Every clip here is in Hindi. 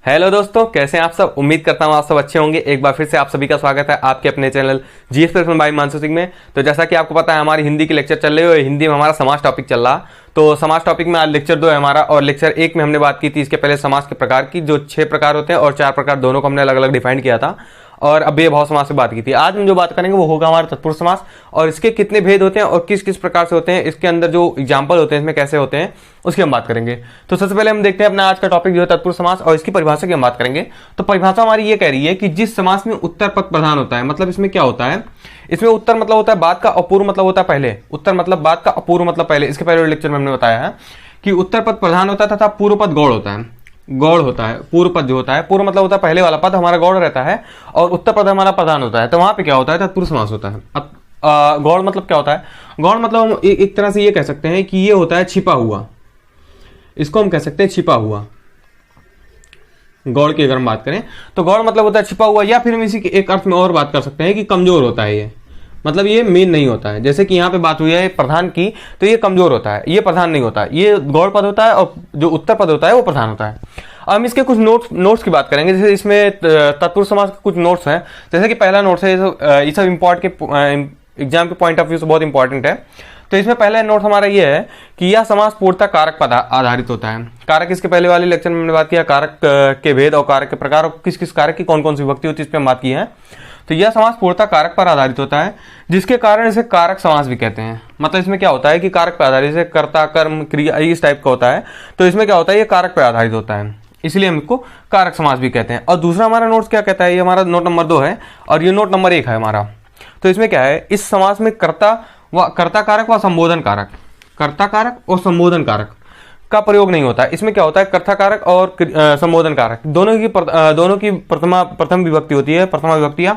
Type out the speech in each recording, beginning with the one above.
हेलो दोस्तों, कैसे हैं आप सब। उम्मीद करता हूं आप सब अच्छे होंगे। एक बार फिर से आप सभी का स्वागत है आपके अपने channel GS person by Himanshu Singh में। तो जैसा कि आपको पता है हमारी हिंदी की लेक्चर चल रही है, हिंदी में हमारा समाज टॉपिक चल रहा। तो समाज टॉपिक में आज लेक्चर 2 है हमारा, और लेक्चर 1 में हमने बात की थी इसके पहले समाज के प्रकार की, जो 6 प्रकार होते हैं और 4 प्रकार दोनों को हमने अलग अलग डिफाइन किया था। और अब ये भाव समास से बात की थी। आज हम जो बात करेंगे वो होगा हमारा तत्पुरुष समास, और इसके कितने भेद होते हैं और किस किस प्रकार से होते हैं, इसके अंदर जो एग्जाम्पल होते हैं इसमें कैसे होते हैं, उसकी हम बात करेंगे। तो सबसे पहले हम देखते हैं अपना आज का टॉपिक जो है तत्पुरुष समास, और इसकी परिभाषा की हम बात करेंगे। तो परिभाषा हमारी ये कह रही है कि जिस समास में उत्तर पद प्रधान होता है, मतलब इसमें क्या होता है, इसमें उत्तर मतलब होता है बात का, अपूर्व मतलब होता है पहले। उत्तर मतलब बात का, अपूर्व मतलब पहले। इसके पहले लेक्चर में हमने बताया है कि उत्तर पद प्रधान होता है तथा पूर्व पद गौड़ होता है। गौड़ होता है पूर्व पद जो होता है, पूर्व मतलब होता है पहले वाला पद हमारा गौड़ रहता है, और उत्तर पद हमारा प्रधान होता है। तो वहां पे क्या होता है, तत्पुरुष समास होता है। अब गौड़ मतलब क्या होता है, गौड़ मतलब हम एक तरह से ये कह सकते हैं कि ये होता है छिपा हुआ, इसको हम कह सकते हैं छिपा हुआ। गौड़ की अगर हम बात करें तो गौड़ मतलब होता है छिपा हुआ, या फिर हम इसी के एक अर्थ में और बात कर सकते हैं कि कमजोर होता है। ये मतलब ये मेन नहीं होता है। जैसे कि यहाँ पे बात हुई है प्रधान की, तो ये कमजोर होता है, ये प्रधान नहीं होता है, ये गौड़ पद होता है, और जो उत्तर पद होता है वो प्रधान होता है। अब हम इसके कुछ नोट्स की बात करेंगे। जैसे इसमें तत्पुरुष समास के कुछ नोट्स हैं। जैसे कि पहला नोट्स है, ये सब एग्जाम के पॉइंट ऑफ व्यू से बहुत इंपॉर्टेंट है। तो इसमें पहला नोट हमारा ये है कि यह समास पूर्णतः कारक पर आधारित होता है। कारक इसके पहले वाले लेक्चर में हमने बात किया, कारक के भेद और कारक के प्रकार, और किस किस कारक की कौन कौन सी विभक्ति होती है, इस पर हम बात की है। तो यह समास पूर्णतः कारक पर आधारित होता है, जिसके कारण इसे कारक समास भी कहते हैं। मतलब इसमें क्या होता है कि कारक पर आधारित, जैसे कर्ता कर्म क्रिया इस टाइप का होता है। तो इसमें क्या होता है, ये कारक पर आधारित होता है, इसलिए हम इसको कारक समास भी कहते हैं। और दूसरा हमारा नोट क्या कहता है, ये हमारा नोट नंबर 2 है, और ये नोट नंबर 1 है हमारा। तो इसमें क्या है, इस समास में कर्ता कारक व संबोधन कारक, कर्ता कारक और संबोधन कारक का प्रयोग नहीं होता है। इसमें क्या होता है, कर्ता कारक और संबोधन कारक दोनों की प्रथम विभक्ति होती है। प्रथमा विभक्तियां,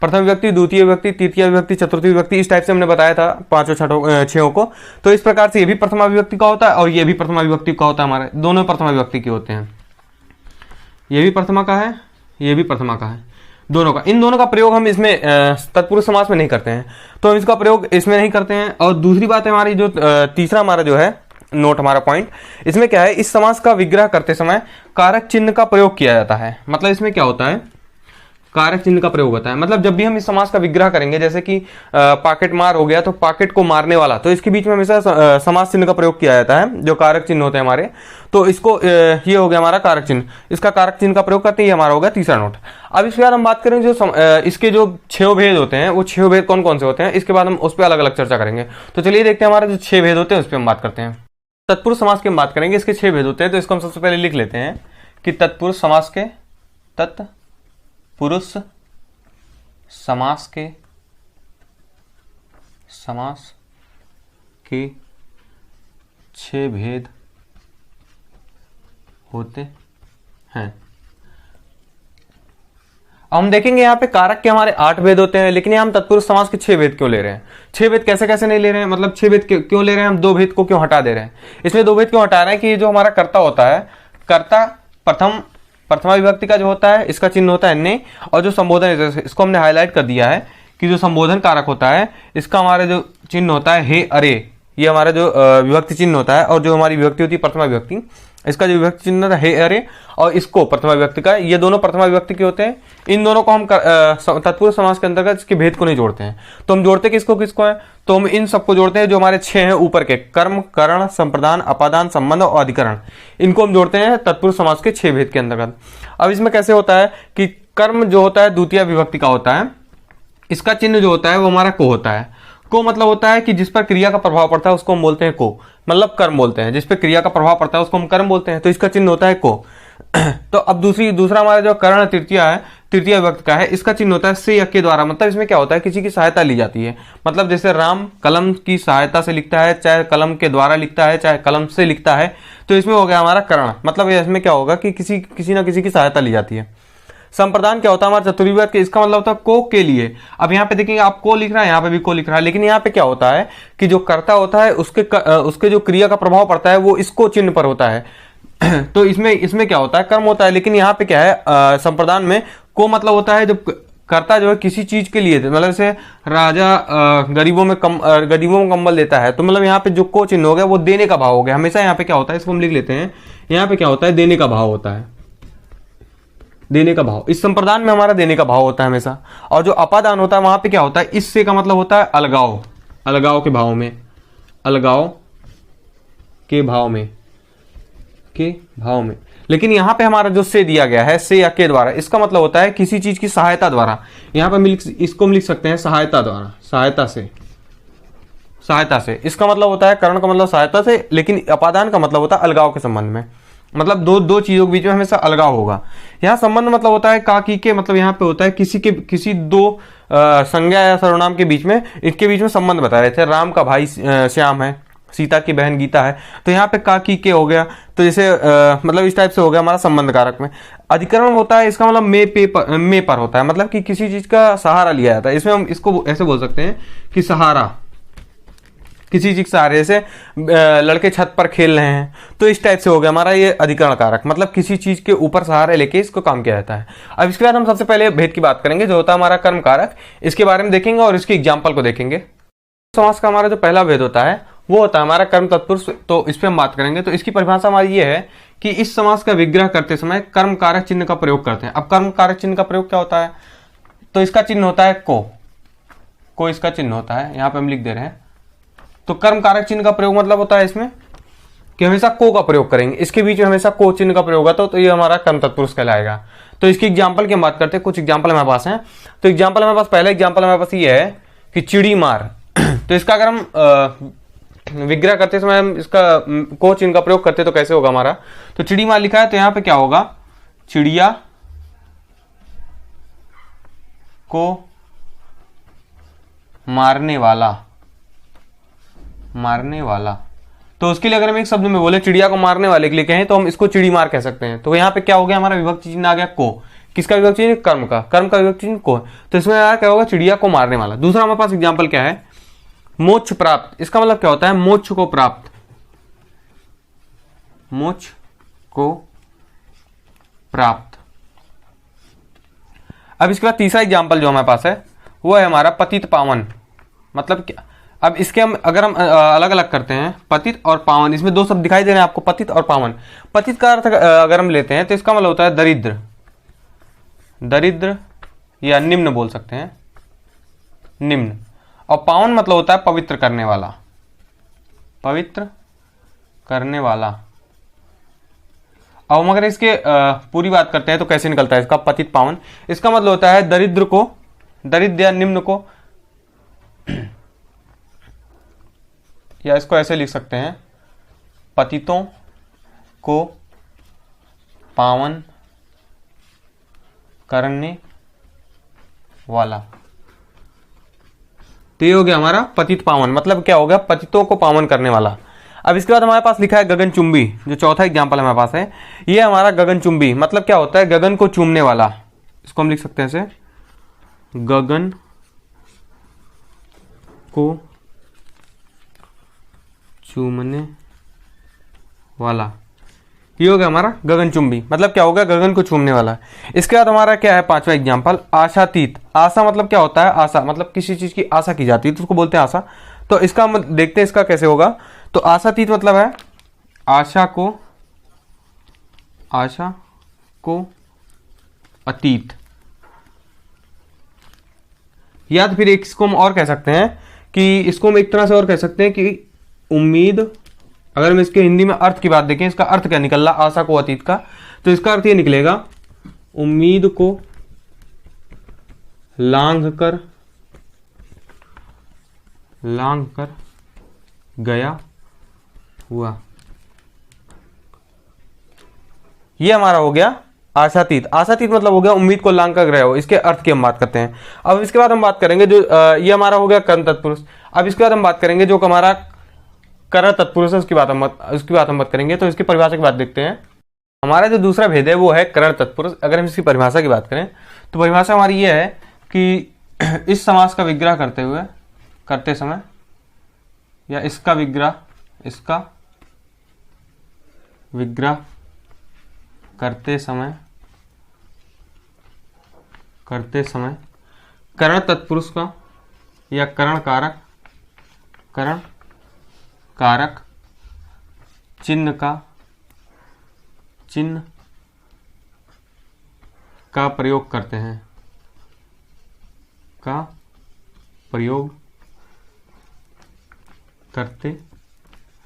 प्रथम विभक्ति, द्वितीय विभक्ति, तृतीय विभक्ति, चतुर्थी विभक्ति, इस टाइप से हमने बताया था 5 छठों को। तो इस प्रकार से ये भी प्रथमा विभक्ति का होता है और ये भी प्रथमा विभक्ति का होता है। हमारे दोनों प्रथमा विभक्ति के होते हैं, ये भी प्रथमा का है, ये भी प्रथमा का है, दोनों का। इन दोनों का प्रयोग हम इसमें तत्पुरुष समास में नहीं करते हैं, तो हम इसका प्रयोग इसमें नहीं करते हैं। और दूसरी बात है हमारी जो तीसरा हमारा जो है नोट, हमारा पॉइंट, इसमें क्या है, इस समास का विग्रह करते समय कारक चिन्ह का प्रयोग किया जाता है। मतलब इसमें क्या होता है, कारक चिन्ह का प्रयोग होता है। मतलब जब भी हम इस समास का विग्रह करेंगे, जैसे कि पाकेट मार हो गया, तो पाकेट को मारने वाला, तो इसके बीच में हमेशा समास चिन्ह का प्रयोग किया जाता है, जो कारक चिन्ह होते हैं हमारे। तो इसको ये हो गया हमारा कारक चिन्ह, इसका कारक चिन्ह का प्रयोग करते ही हमारा होगा तीसरा नोट। अब इसके बाद हम बात करें जो इसके जो 6 भेद होते हैं, वो 6 भेद कौन कौन से होते हैं, इसके बाद हम उस पर अलग अलग चर्चा करेंगे। तो चलिए देखते हैं हमारे जो 6 भेद होते हैं उस पर हम बात करते हैं। तत्पुरुष समास की हम बात करेंगे, इसके 6 भेद होते हैं। तो इसको हम सबसे पहले लिख लेते हैं कि तत्पुरुष समास के समास के 6 भेद होते हैं। हम देखेंगे यहाँ पे कारक के हमारे 8 भेद होते हैं, लेकिन यहाँ हम तत्पुरुष समास के 6 भेद क्यों ले रहे हैं। 6 भेद कैसे कैसे नहीं ले रहे हैं, मतलब 6 भेद क्यों ले रहे हैं, हम 2 भेद को क्यों हटा दे रहे हैं। इसमें 2 भेद क्यों हटा रहे हैं कि जो हमारा कर्ता होता है, कर्ता प्रथमा विभक्ति का जो होता है, इसका चिन्ह होता है ने, और जो संबोधन, इसको हमने हाईलाइट कर दिया है कि जो संबोधन कारक होता है, इसका हमारे जो चिन्ह होता है हे अरे, ये हमारा जो विभक्ति चिन्ह होता है। और जो हमारी विभक्ति होती है प्रथमा विभक्ति, इसका जो विभक्ति चिन्ह होता है हे अरे, और इसको प्रथमा विभक्ति का, ये दोनों प्रथमा विभक्ति के होते हैं। इन दोनों को हम तत्पुरुष समास के अंतर्गत इसके भेद को नहीं जोड़ते हैं। तो हम जोड़ते किसको किसको है, तो हम इन सबको जोड़ते हैं जो हमारे 6 हैं ऊपर के, कर्म, करण, संप्रदान, अपादान, संबंध और अधिकरण, इनको हम जोड़ते हैं तत्पुरुष समास के 6 भेद के अंतर्गत। अब इसमें कैसे होता है कि कर्म जो होता है द्वितीय विभक्ति का होता है, इसका चिन्ह जो होता है वो हमारा को होता है। को मतलब होता है कि जिस पर क्रिया का प्रभाव पड़ता है उसको हम बोलते हैं को, मतलब कर्म बोलते हैं। जिस पर क्रिया का प्रभाव पड़ता है उसको हम कर्म बोलते हैं, तो इसका चिन्ह होता है को। तो अब दूसरा हमारा जो कर्ण तृतीय है, तृतीय विभक्ति का है, इसका चिन्ह होता है से या के द्वारा। मतलब इसमें क्या होता है, किसी की सहायता ली जाती है। मतलब जैसे राम कलम की सहायता से लिखता है, चाहे कलम के द्वारा लिखता है, चाहे कलम से लिखता है, तो इसमें हो गया हमारा कर्ण। मतलब इसमें क्या होगा कि किसी ना किसी की सहायता ली जाती है। संप्रदान क्या होता है हमारा चतुर्थी विभक्ति, इसका मतलब होता है को के लिए। अब यहाँ पे देखेंगे आप को लिख रहा है, यहाँ पे भी को लिख रहा है, लेकिन यहाँ पे क्या होता है कि जो कर्ता होता है उसके जो क्रिया का प्रभाव पड़ता है वो इसको चिन्ह पर होता है। तो इसमें क्या होता है, कर्म होता है। लेकिन यहाँ पे क्या है, संप्रदान में को मतलब होता है जब कर्ता जो है किसी चीज के लिए, मतलब जैसे राजा गरीबों में कंबल देता है, तो मतलब यहाँ पे जो को चिन्ह हो गया वो देने का भाव हो गया। हमेशा यहाँ पे क्या होता है, इसको हम लिख लेते हैं, यहाँ पे क्या होता है, देने का भाव होता है। देने का भाव। इस संप्रदान में हमारा देने का भाव होता है हमेशा। और जो अपादान होता है वहां पे क्या होता है, इससे का मतलब होता है अलगाव, अलगाव के भाव में, अलगाव के भाव में, के भाव में। लेकिन यहां पे हमारा जो से दिया गया है, से या के द्वारा, इसका मतलब होता है किसी चीज की सहायता द्वारा। यहां पे इसको हम लिख सकते हैं सहायता द्वारा, सहायता से, सहायता से। इसका मतलब होता है करण का मतलब सहायता से, लेकिन अपादान का मतलब होता है अलगाव के संबंध में। मतलब दो चीजों के बीच में हमेशा अलगाव होगा। यहाँ संबंध मतलब होता है का की के, मतलब यहाँ पे होता है किसी दो संज्ञा या सर्वनाम के बीच में, इसके बीच में संबंध बता रहे थे। राम का भाई श्याम है, सीता की बहन गीता है, तो यहाँ पे का की के हो गया। तो जैसे मतलब इस टाइप से हो गया हमारा संबंध कारक में। अधिकरण होता है, इसका मतलब में पर होता है, मतलब कि किसी चीज का सहारा लिया जाता है। इसमें हम इसको ऐसे बोल सकते हैं कि सहारा, किसी चीज के सहारे से लड़के छत पर खेल रहे हैं, तो इस टाइप से हो गया हमारा ये अधिकरण कारक, मतलब किसी चीज के ऊपर सहारे लेके इसको काम किया जाता है। अब इसके बाद हम सबसे पहले भेद की बात करेंगे, जो होता है हमारा कर्म कारक। इसके बारे में देखेंगे और इसके एग्जाम्पल को देखेंगे। समास का हमारा जो पहला भेद होता है वो होता है हमारा कर्म तत्पुरुष, तो इस पर हम बात करेंगे। तो इसकी परिभाषा हमारी ये है कि इस समास का विग्रह करते समय कर्म कारक चिन्ह का प्रयोग करते हैं। अब कर्म कारक चिन्ह का प्रयोग क्या होता है, तो इसका चिन्ह होता है को इसका चिन्ह होता है, यहाँ पे हम लिख दे रहे हैं। तो कर्म कारक चिन्ह का प्रयोग मतलब होता है इसमें कि हमेशा को का प्रयोग करेंगे, इसके बीच में हमेशा को चिन्ह का प्रयोग होता है, तो ये हमारा कर्म तत्पुरुष कहलाएगा। तो इसकी एग्जांपल की हम बात करते हैं, कुछ एग्जांपल हमारे पास हैं। तो एग्जांपल हमारे पास, पहला एग्जांपल हमारे पास ये है कि चिड़ी मार। तो इसका अगर हम विग्रह करते समय हम इसका को चिन्ह का प्रयोग करते तो कैसे होगा हमारा, तो चिड़ी मार लिखा है तो यहाँ पे क्या होगा, चिड़िया को मारने वाला, मारने वाला। तो उसके लिए अगर हम एक शब्द में बोले चिड़िया को मारने वाले के लिए कहें तो हम इसको चिड़ी मार कह सकते हैं। तो यहाँ पे क्या हो गया हमारा विभक्ति चिन्ह आ गया को। किसका विभक्ति चिन्ह, कर्म का, कर्म का विभक्ति चिन्ह को। तो इसमें क्या होगा, चिड़िया को मारने वाला। दूसरा हमारे पास एग्जाम्पल क्या है, मोक्ष प्राप्त। इसका मतलब क्या होता है, मोक्ष को प्राप्त, मोक्ष को प्राप्त। अब इसके बाद तीसरा एग्जाम्पल जो हमारे पास है वो है हमारा पतित पावन। मतलब क्या, अब इसके हम अगर हम अलग अलग करते हैं, पतित और पावन, इसमें दो शब्द दिखाई दे रहे हैं आपको, पतित और पावन। पतित का अर्थ अगर हम लेते हैं तो इसका मतलब होता है दरिद्र, दरिद्र या निम्न बोल सकते हैं, निम्न। और पावन मतलब होता है पवित्र करने वाला, पवित्र करने वाला। अब हम अगर इसके पूरी बात करते हैं तो कैसे निकलता है इसका पतित पावन। इसका मतलब होता है दरिद्र को, दरिद्र या निम्न को, या इसको ऐसे लिख सकते हैं, पतितों को पावन करने वाला। तो ये हो गया हमारा पतित पावन, मतलब क्या हो गया, पतितों को पावन करने वाला। अब इसके बाद हमारे पास लिखा है गगनचुंबी, जो चौथा एग्जाम्पल हमारे पास है। ये हमारा गगनचुंबी, मतलब क्या होता है, गगन को चूमने वाला। इसको हम लिख सकते हैं ऐसे, गगन को चूमने वाला। ये हो गया हमारा गगनचुंबी, मतलब क्या होगा, गगन को चूमने वाला। इसके बाद हमारा क्या है पांचवा एग्जाम्पल, आशातीत। आशा मतलब क्या होता है, आशा मतलब किसी चीज की आशा की जाती है तो उसको बोलते हैं आशा। तो इसका हम देखते हैं इसका कैसे होगा। तो आशातीत मतलब है आशा को, आशा को अतीत। या तो फिर एक इसको हम और कह सकते हैं कि इसको हम एक तरह से और कह सकते हैं कि उम्मीद। अगर हम इसके हिंदी में अर्थ की बात देखें, इसका अर्थ क्या निकल रहा आशा को अतीत का, तो इसका अर्थ ये निकलेगा, उम्मीद को लांघ कर गया हुआ। ये हमारा हो गया आशातीत। आशातीत मतलब हो गया उम्मीद को लांघ कर गया हो। इसके अर्थ की हम बात करते हैं। अब इसके बाद हम बात करेंगे जो ये हमारा हो गया कर्म तत्पुरुष। अब इसके बाद हम बात करेंगे जो हमारा करण तत्पुरुष है, उसकी बात हम बात करेंगे। तो इसकी परिभाषा की बात देखते हैं। हमारा जो दूसरा भेद है वो है करण तत्पुरुष। अगर हम इसकी परिभाषा की बात करें तो परिभाषा हमारी ये है कि इस समास का विग्रह करते समय, या इसका विग्रह करते समय करण तत्पुरुष का या करण कारक चिन्ह का प्रयोग करते हैं, का प्रयोग करते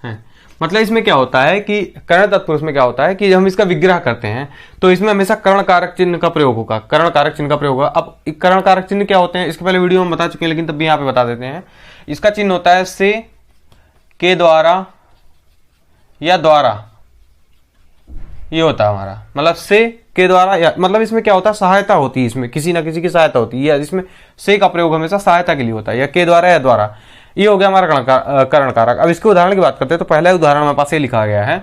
हैं। मतलब इसमें क्या होता है कि कर्ण तत्पुरुष में क्या होता है कि हम इसका विग्रह करते हैं तो इसमें हमेशा कर्ण कारक चिन्ह का प्रयोग होगा, कर्ण कारक चिन्ह का प्रयोग होगा। अब कर्ण कारक चिन्ह क्या होते हैं इसके पहले वीडियो में बता चुके हैं, लेकिन तब भी यहाँ पे बता देते हैं। इसका चिन्ह होता है से, के द्वारा या द्वारा, ये होता है हमारा, मतलब से, के द्वारा या, मतलब इसमें क्या होता है सहायता होती है, इसमें किसी ना किसी की सहायता होती है, या इसमें से का प्रयोग हमेशा सहायता के लिए होता है, या के द्वारा या द्वारा। ये हो गया हमारा कर्ण कारक। अब इसके उदाहरण की बात करते हैं तो पहला उदाहरण हमारे पास ये लिखा गया है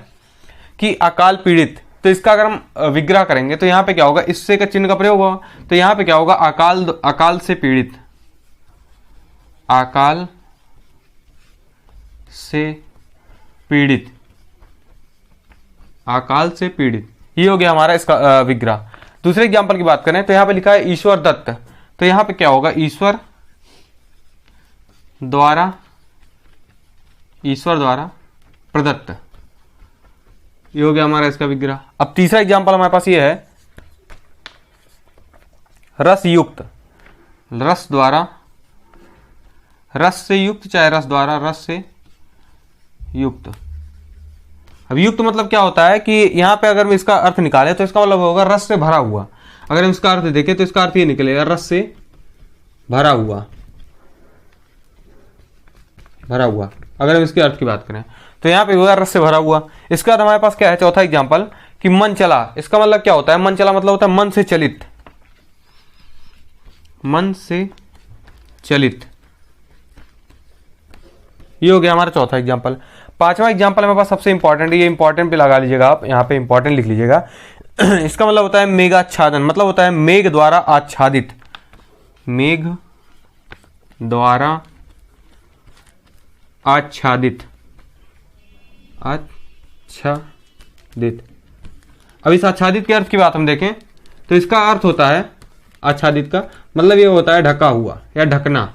कि अकाल पीड़ित, तो इसका अगर हम विग्रह करेंगे तो यहाँ पे क्या होगा, इससे का चिन्ह का प्रयोग होगा, तो यहाँ पे क्या होगा अकाल से पीड़ित, अकाल से पीड़ित, अकाल से पीड़ित, ये हो गया हमारा इसका विग्रह। दूसरे एग्जांपल की बात करें तो यहाँ पे लिखा है ईश्वर दत्त, तो यहाँ पे क्या होगा ईश्वर द्वारा प्रदत्त, ये हो गया हमारा इसका विग्रह। अब तीसरा एग्जांपल हमारे पास ये है रस युक्त, रस द्वारा, रस से युक्त चाहे रस द्वारा, रस से युक्त। अब युक्त मतलब क्या होता है कि यहां पे अगर हम इसका अर्थ निकालें तो इसका मतलब होगा रस से भरा हुआ। अगर हम इसका अर्थ देखें तो इसका अर्थ ये निकलेगा रस से भरा हुआ, भरा हुआ। अगर हम इसके अर्थ की बात करें तो यहाँ पे होगा रस से भरा हुआ। इसके बाद हमारे पास क्या है चौथा एग्जाम्पल कि मन चला, इसका मतलब क्या होता है, मन चला मतलब होता है मन से चलित, मन से चलित, ये हो गया हमारा चौथा एग्जाम्पल। पांचवा एग्जाम्पल हमारे पास सबसे इंपॉर्टेंट, ये इंपॉर्टेंट पे लगा लीजिएगा आप, यहाँ पे इंपॉर्टेंट लिख लीजिएगा। इसका मतलब होता है मेघाच्छादन, मतलब होता है मेघ द्वारा आच्छादित, मेघ द्वारा आच्छादित, आच्छादित। अब इस आच्छादित के अर्थ की बात हम देखें तो इसका अर्थ होता है आच्छादित का मतलब ये होता है ढका हुआ या ढकना,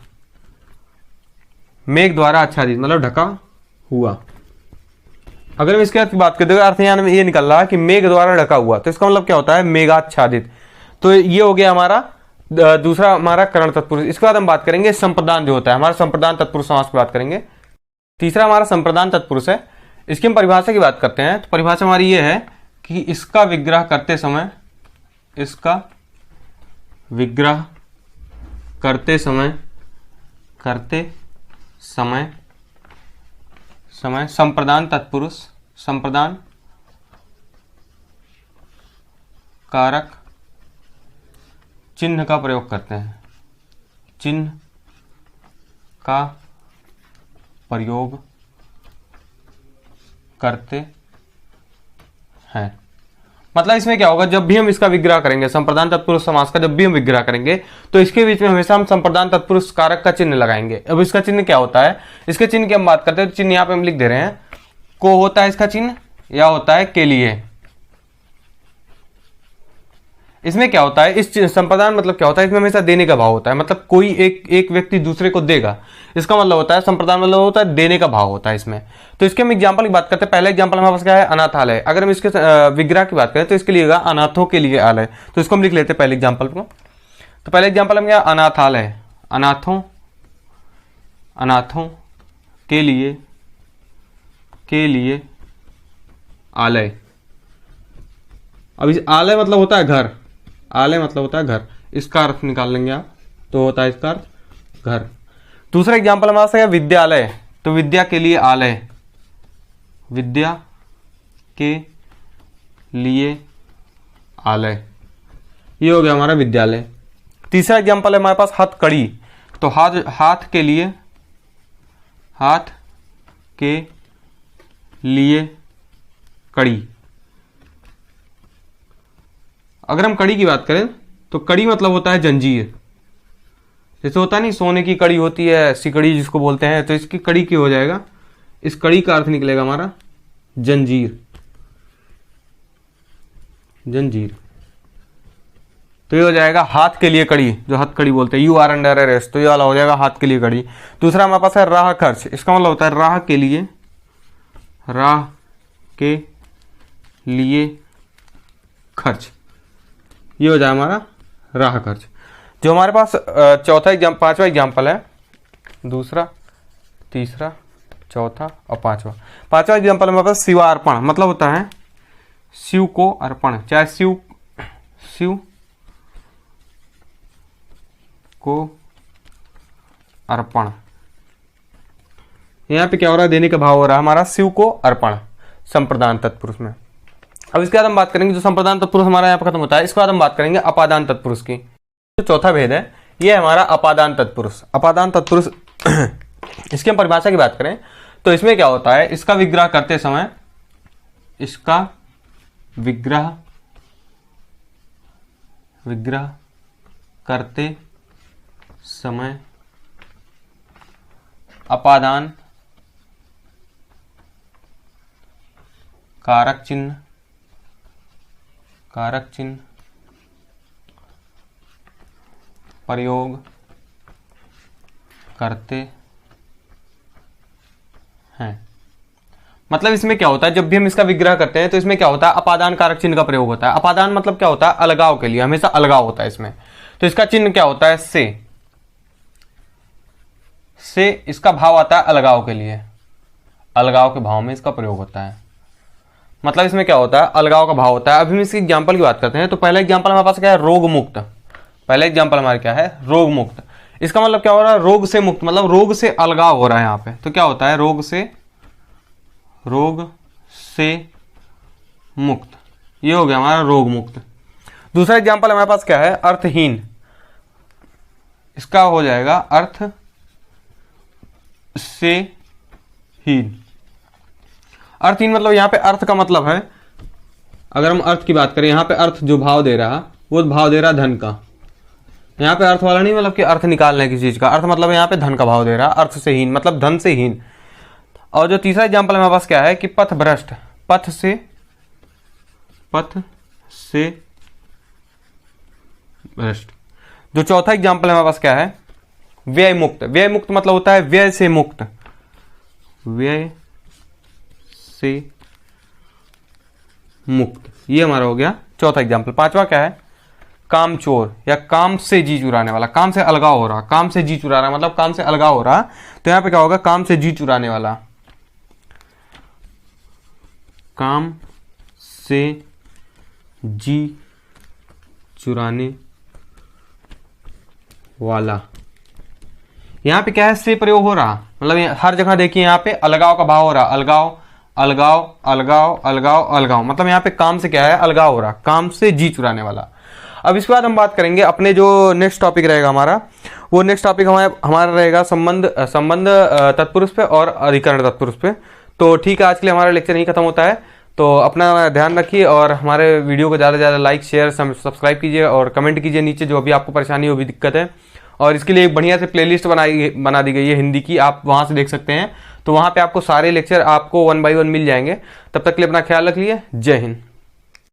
मेघ द्वारा आच्छादित मतलब ढका हुआ। अगर हम इसके अर्थ की बात करें तो अर्थ यहाँ ये निकल रहा है कि मेघ द्वारा ढका हुआ, तो इसका मतलब क्या होता है मेघाच्छादित। तो ये हो गया हमारा दूसरा हमारा कर्ण तत्पुरुष। इसके बाद हम बात करेंगे संप्रदान जो होता है, हमारा संप्रदान तत्पुरुष समास की बात करेंगे। तीसरा हमारा संप्रदान तत्पुरुष है। इसकी हम परिभाषा की बात करते हैं तो परिभाषा हमारी ये है कि इसका विग्रह करते समय, इसका विग्रह करते समय संप्रदान तत्पुरुष, संप्रदान कारक चिन्ह का प्रयोग करते हैं, चिन्ह का प्रयोग करते हैं। मतलब इसमें क्या होगा, जब भी हम इसका विग्रह करेंगे, संप्रदान तत्पुरुष समास का जब भी हम विग्रह करेंगे तो इसके बीच में हमेशा हम संप्रदान तत्पुरुष कारक का चिन्ह लगाएंगे। अब इसका चिन्ह क्या होता है, इसके चिन्ह की हम बात करते हैं तो चिन्ह यहाँ पे हम लिख दे रहे हैं, को होता है इसका चिन्ह या होता है के लिए। इसमें क्या होता है, इस संप्रदान मतलब क्या होता है, इसमें हमेशा देने का भाव होता है, मतलब कोई एक व्यक्ति दूसरे को देगा, इसका मतलब होता है संप्रदान मतलब होता है देने का भाव होता है इसमें। तो इसके हम एग्जांपल की बात करते हैं। पहला एग्जांपल हमारे पास क्या है, अनाथालय। अगर हम इसके विग्रह की बात करें तो इसके लिए होगा अनाथों के लिए आलय, तो इसको हम लिख लेते हैं पहले एग्जाम्पल को। तो पहले एग्जाम्पल हम क्या, अनाथालय, अनाथों के लिए आलय। अब इस आलय मतलब होता है घर, आलय मतलब होता है घर, इसका अर्थ निकाल लेंगे आप तो होता है इसका अर्थ घर। दूसरा एग्जाम्पल हमारे पास है विद्यालय, तो विद्या के लिए आलय, विद्या के लिए आलय, ये हो गया हमारा विद्यालय। तीसरा एग्जाम्पल है हमारे पास हथकड़ी, तो हाथ के लिए कड़ी। अगर हम कड़ी की बात करें तो कड़ी मतलब होता है जंजीर, जैसे होता है नहीं सोने की कड़ी होती है, सिकड़ी जिसको बोलते हैं, तो इसकी कड़ी क्या हो जाएगा, इस कड़ी का अर्थ निकलेगा हमारा जंजीर, जंजीर। तो ये हो जाएगा हाथ के लिए कड़ी, जो हथकड़ी बोलते हैं, यू आर अंडर अरेस्ट, तो ये वाला हो जाएगा हाथ के लिए कड़ी। दूसरा हमारे पास है राह खर्च, इसका मतलब होता है राह के लिए खर्च, ये हो जाए हमारा राह खर्च। जो हमारे पास पांचवा एग्जाम्पल है, दूसरा, तीसरा, चौथा और पांचवा। पांचवा एग्जाम्पल हमारे पास शिवार्पण, मतलब होता है शिव को अर्पण, चाहे शिव को अर्पण। यहाँ पे क्या हो रहा है, देने का भाव हो रहा है हमारा शिव को अर्पण संप्रदान तत्पुरुष में। अब इसके बाद हम बात करेंगे, जो संप्रदान तत्पुरुष हमारा यहाँ पे खत्म होता है, इसके बाद हम बात करेंगे अपादान तत्पुरुष की। जो चौथा भेद है ये है हमारा अपादान तत्पुरुष। अपादान तत्पुरुष इसकी हम परिभाषा की बात करें तो इसमें क्या होता है, इसका विग्रह करते समय, इसका विग्रह करते समय अपादान कारक चिन्ह प्रयोग करते हैं। मतलब इसमें क्या होता है, जब भी हम इसका विग्रह करते हैं तो इसमें क्या होता है, अपादान कारक चिन्ह का प्रयोग होता है। अपादान मतलब क्या होता है, अलगाव के लिए, हमेशा अलगाव होता है इसमें। तो इसका चिन्ह क्या होता है, से इसका भाव आता है अलगाव के लिए, अलगाव के भाव में इसका प्रयोग होता है। मतलब इसमें क्या होता है, अलगाव का भाव होता है। अभी हम इसकी एग्जांपल की बात करते हैं तो पहला एग्जांपल हमारे पास क्या है, रोग मुक्त। पहला एग्जांपल हमारे क्या है, रोग मुक्त। इसका मतलब क्या हो रहा है, रोग से मुक्त, मतलब रोग से अलगाव हो रहा है यहाँ पे। तो क्या होता है, रोग से मुक्त, ये हो गया हमारा रोग मुक्त। दूसरा एग्जांपल हमारे पास क्या है, अर्थहीन। इसका हो जाएगा अर्थ से हीन। अर्थहीन मतलब यहाँ पे अर्थ का मतलब है, अगर हम अर्थ की बात करें, यहाँ पे अर्थ जो भाव दे रहा, वो भाव दे रहा धन का। यहाँ पे अर्थ वाला नहीं मतलब कि अर्थ निकालना है किसी चीज का, अर्थ मतलब यहाँ पे धन का भाव दे रहा, अर्थ से हीन मतलब धन से हीन। और जो तीसरा एग्जाम्पल हमारे पास क्या है कि पथ भ्रष्ट, पथ से भ्रष्ट। जो चौथा एग्जाम्पल हमारे पास क्या है, व्यय मुक्त। व्यय मुक्त मतलब होता है व्यय से मुक्त, व्यय से मुक्त। ये हमारा हो गया चौथा एग्जाम्पल। पांचवा क्या है, कामचोर या काम से जी चुराने वाला, काम से अलगाव हो रहा, काम से जी चुरा रहा मतलब काम से अलगाव हो रहा। तो यहां पे क्या होगा, काम से जी चुराने वाला, काम से जी चुराने वाला। यहां पे क्या है, से प्रयोग हो रहा, मतलब हर जगह देखिए यहाँ पे अलगाव का भाव हो रहा, अलगाव अलगाव अलगाव अलगाव अलगाव, मतलब यहाँ पे काम से क्या है, अलगाव हो रहा, काम से जी चुराने वाला। अब इसके बाद हम बात करेंगे अपने जो नेक्स्ट टॉपिक रहेगा हमारा, वो नेक्स्ट टॉपिक हमारा रहेगा संबंध तत्पुरुष पे और अधिकरण तत्पुरुष पे। तो ठीक है, आज के लिए हमारा लेक्चर यहीं खत्म होता है। तो अपना ध्यान रखिए और हमारे वीडियो को ज़्यादा से ज़्यादा लाइक शेयर सब्सक्राइब कीजिए और कमेंट कीजिए नीचे जो भी आपको परेशानी हो, भी दिक्कत है। और इसके लिए एक बढ़िया से प्लेलिस्ट बना दी गई है हिंदी की, आप वहाँ से देख सकते हैं। तो वहाँ पे आपको सारे लेक्चर आपको 1 by 1 मिल जाएंगे। तब तक के लिए अपना ख्याल रख लीजिए। जय हिंद।